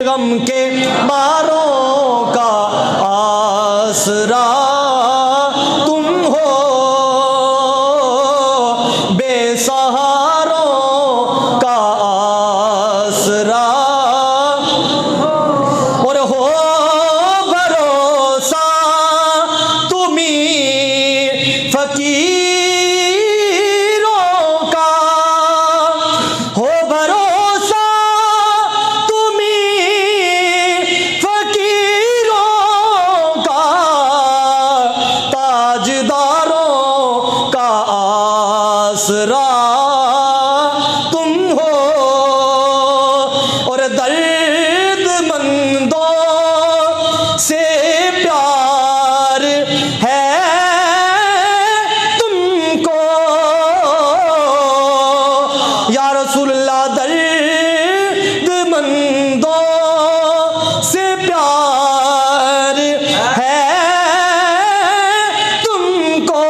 गम के मारों का आसरा तुम हो, बेसहारों का आसरा और हो भरोसा तुम्ही फकीरों का, हो भरोसा आसरा तुम हो और दर्दमंदों से प्यार है तुमको या रसूलल्लाह। दर्दमंदों से प्यार है तुमको,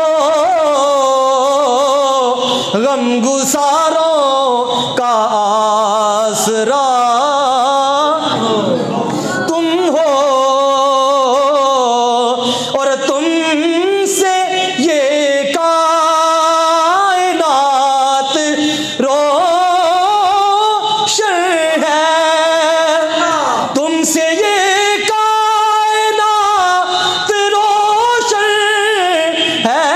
गमगुसारों का आसरा तुम हो और तुमसे ये कायनात रोशन है, तुमसे ये कायनात रोशन है,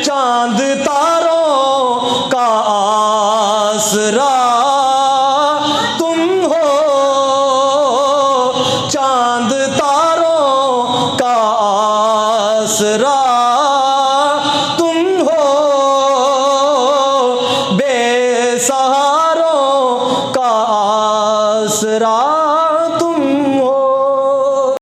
चांद तारों का आसरा तुम हो, चांद तारों का आसरा तुम हो, बेसहारों का आसरा तुम हो।